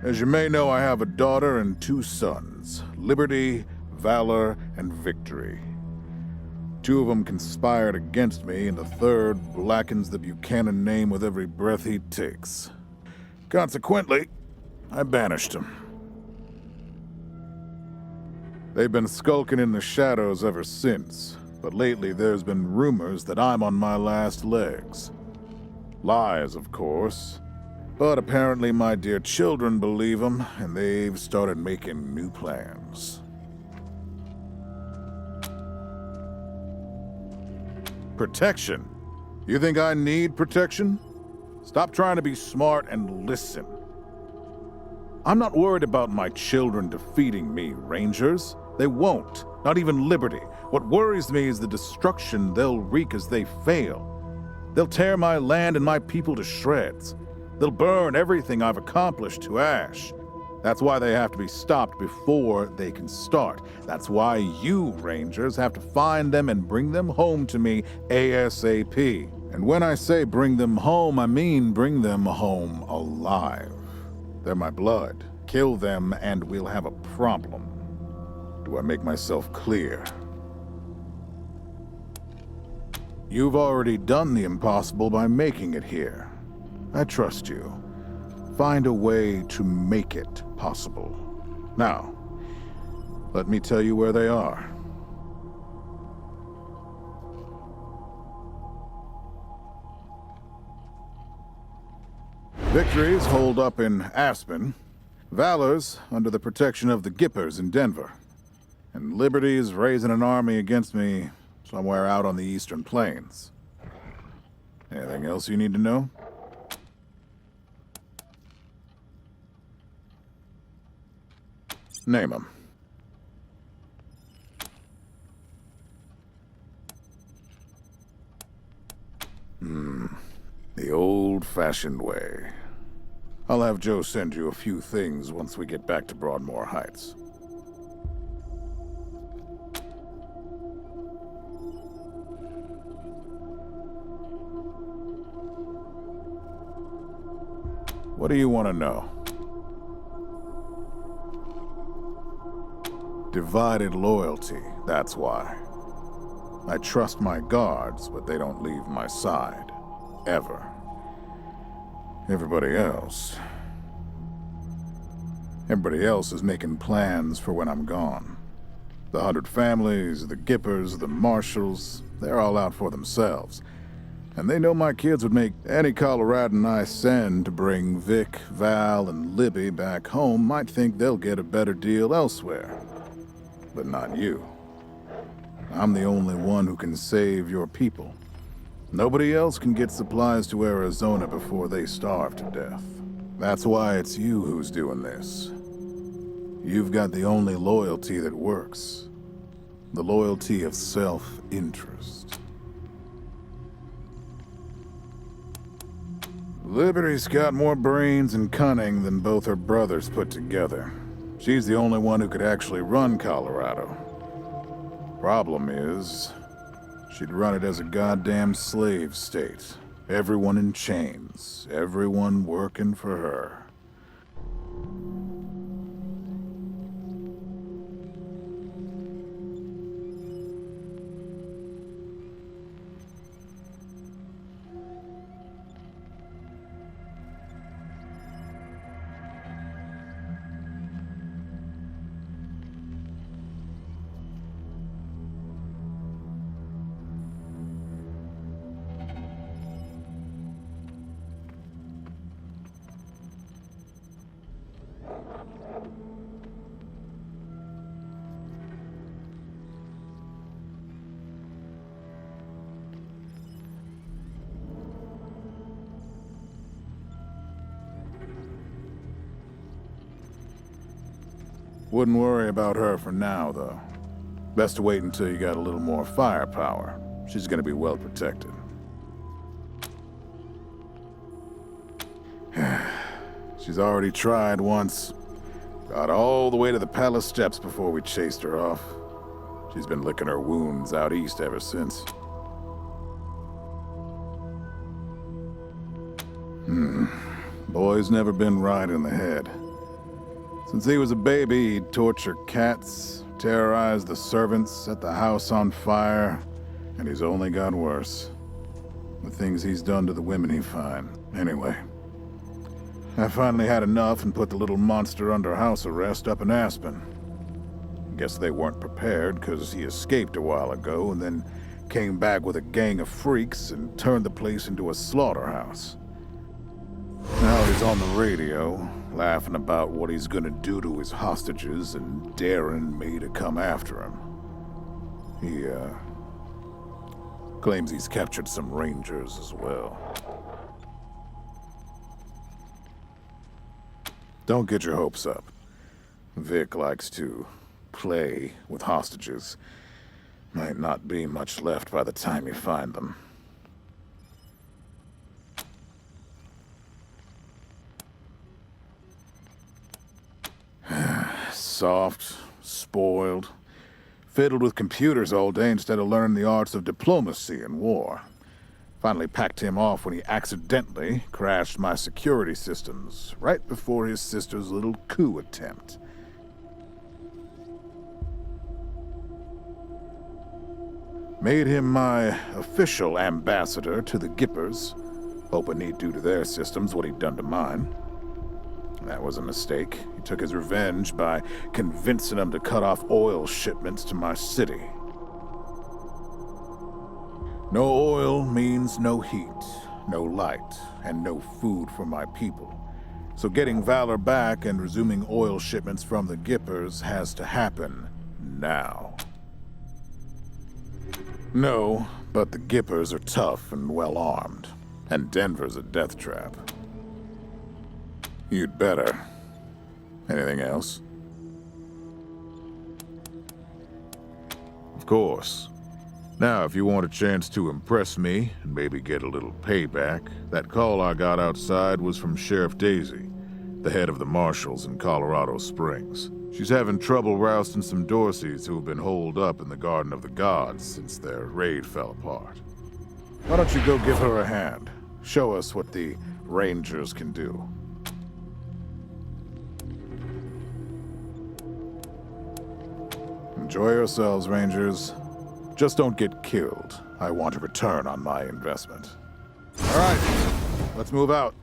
As you may know, I have a daughter and 2 sons, Liberty, Valor, and Victory. 2 of them conspired against me, and the third blackens the Buchanan name with every breath he takes. Consequently, I banished him. They've been skulking in the shadows ever since, but lately there's been rumors that I'm on my last legs. Lies, of course. But apparently my dear children believe them, and they've started making new plans. Protection? You think I need protection? Stop trying to be smart and listen. I'm not worried about my children defeating me, Rangers. They won't. Not even Liberty. What worries me is the destruction they'll wreak as they fail. They'll tear my land and my people to shreds. They'll burn everything I've accomplished to ash. That's why they have to be stopped before they can start. That's why you, Rangers, have to find them and bring them home to me ASAP. And when I say bring them home, I mean bring them home alive. They're my blood. Kill them and we'll have a problem. Do I make myself clear? You've already done the impossible by making it here. I trust you. Find a way to make it possible. Now, let me tell you where they are. Victory's holed up in Aspen. Valor's under the protection of the Gippers in Denver. And Liberty's raising an army against me somewhere out on the Eastern Plains. Anything else you need to know? Name them. The old-fashioned way. I'll have Joe send you a few things once we get back to Broadmoor Heights. What do you want to know? Divided loyalty, that's why. I trust my guards, but they don't leave my side. Ever. Everybody else is making plans for when I'm gone. The 100 families, the Gippers, the Marshalls, they're all out for themselves. And they know my kids would make any Coloradan I send to bring Vic, Val, and Libby back home might think they'll get a better deal elsewhere. But not you. I'm the only one who can save your people. Nobody else can get supplies to Arizona before they starve to death. That's why it's you who's doing this. You've got the only loyalty that works. The loyalty of self-interest. Liberty's got more brains and cunning than both her brothers put together. She's the only one who could actually run Colorado. Problem is, she'd run it as a goddamn slave state. Everyone in chains, everyone working for her. Wouldn't worry about her for now, though. Best to wait until you got a little more firepower. She's gonna be well protected. She's already tried once. Got all the way to the palace steps before we chased her off. She's been licking her wounds out east ever since. Boy's never been right in the head. Since he was a baby, he'd torture cats, terrorize the servants, set the house on fire, and he's only got worse. The things he's done to the women he finds. Anyway, I finally had enough and put the little monster under house arrest up in Aspen. Guess they weren't prepared, because he escaped a while ago and then came back with a gang of freaks and turned the place into a slaughterhouse. Now he's on the radio, laughing about what he's gonna do to his hostages and daring me to come after him. He, claims he's captured some rangers as well. Don't get your hopes up. Vic likes to play with hostages. Might not be much left by the time you find them. Soft, spoiled, fiddled with computers all day instead of learning the arts of diplomacy and war. Finally packed him off when he accidentally crashed my security systems right before his sister's little coup attempt. Made him my official ambassador to the Gippers, hoping he'd do to their systems what he'd done to mine. That was a mistake. He took his revenge by convincing them to cut off oil shipments to my city. No oil means no heat, no light, and no food for my people. So getting Valor back and resuming oil shipments from the Gippers has to happen now. No, but the Gippers are tough and well-armed, and Denver's a death trap. You'd better. Anything else? Of course. Now, if you want a chance to impress me and maybe get a little payback, that call I got outside was from Sheriff Daisy, the head of the marshals in Colorado Springs. She's having trouble rousting some Dorseys who have been holed up in the Garden of the Gods since their raid fell apart. Why don't you go give her a hand? Show us what the Rangers can do. Enjoy yourselves, Rangers. Just don't get killed. I want a return on my investment. All right, let's move out.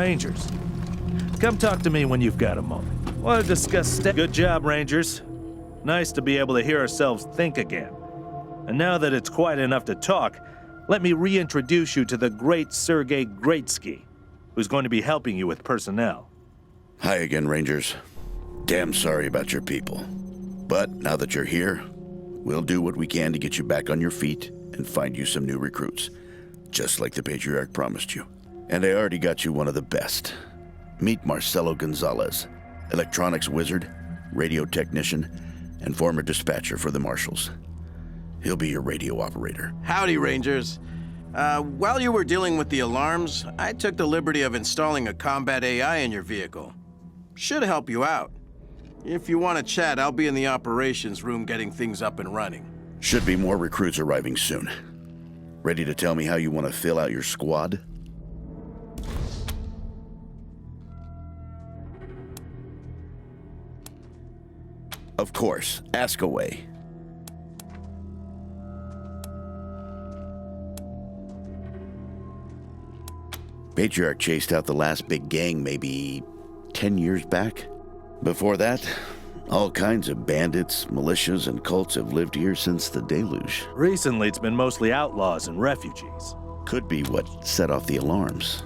Rangers. Come talk to me when you've got a moment. Want to discuss Good job, Rangers. Nice to be able to hear ourselves think again. And now that it's quiet enough to talk, let me reintroduce you to the great Sergei Greatsky, who's going to be helping you with personnel. Hi again, Rangers. Damn sorry about your people. But now that you're here, we'll do what we can to get you back on your feet and find you some new recruits, just like the Patriarch promised you. And I already got you one of the best. Meet Marcelo Gonzalez, electronics wizard, radio technician, and former dispatcher for the Marshals. He'll be your radio operator. Howdy, Rangers. While you were dealing with the alarms, I took the liberty of installing a combat AI in your vehicle. Should help you out. If you want to chat, I'll be in the operations room getting things up and running. Should be more recruits arriving soon. Ready to tell me how you want to fill out your squad? Of course, ask away. Patriarch chased out the last big gang maybe 10 years back. Before that, all kinds of bandits, militias, and cults have lived here since the deluge. Recently, it's been mostly outlaws and refugees. Could be what set off the alarms.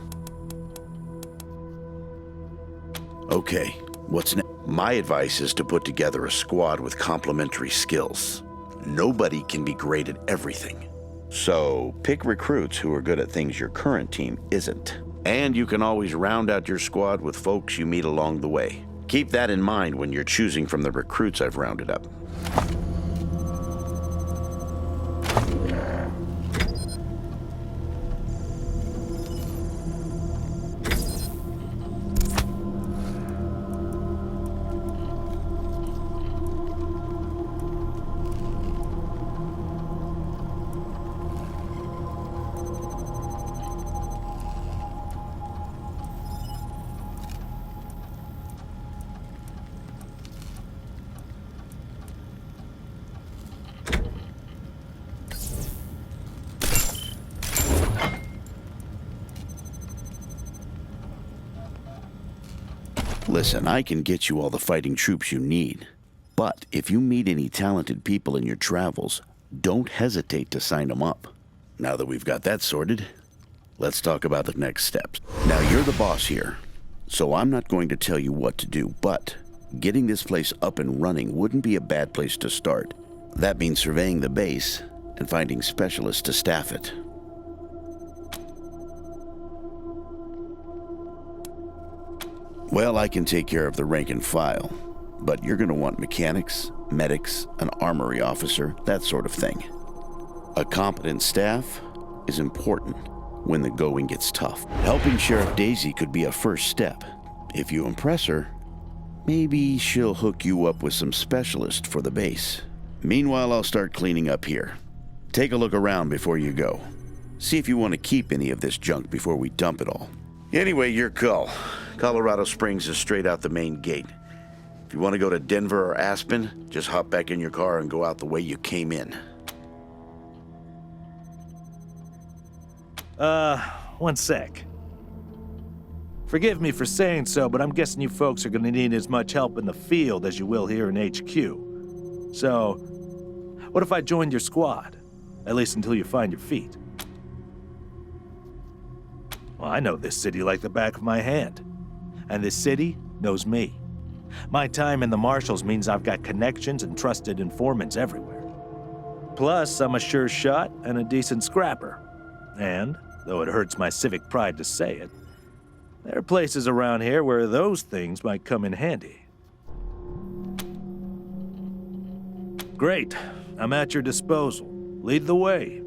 Okay, what's next? My advice is to put together a squad with complementary skills. Nobody can be great at everything. So pick recruits who are good at things your current team isn't. And you can always round out your squad with folks you meet along the way. Keep that in mind when you're choosing from the recruits I've rounded up. Listen, I can get you all the fighting troops you need. But if you meet any talented people in your travels, don't hesitate to sign them up. Now that we've got that sorted, let's talk about the next steps. Now, you're the boss here, so I'm not going to tell you what to do, but getting this place up and running wouldn't be a bad place to start. That means surveying the base and finding specialists to staff it. Well, I can take care of the rank and file, but you're going to want mechanics, medics, an armory officer, that sort of thing. A competent staff is important when the going gets tough. Helping Sheriff Daisy could be a first step. If you impress her, maybe she'll hook you up with some specialists for the base. Meanwhile, I'll start cleaning up here. Take a look around before you go. See if you want to keep any of this junk before we dump it all. Anyway, your call. Colorado Springs is straight out the main gate. If you want to go to Denver or Aspen, just hop back in your car and go out the way you came in. One sec. Forgive me for saying so, but I'm guessing you folks are gonna need as much help in the field as you will here in HQ. So, what if I joined your squad? At least until you find your feet. Well, I know this city like the back of my hand. And this city knows me. My time in the Marshals means I've got connections and trusted informants everywhere. Plus, I'm a sure shot and a decent scrapper. And, though it hurts my civic pride to say it, there are places around here where those things might come in handy. Great. I'm at your disposal. Lead the way.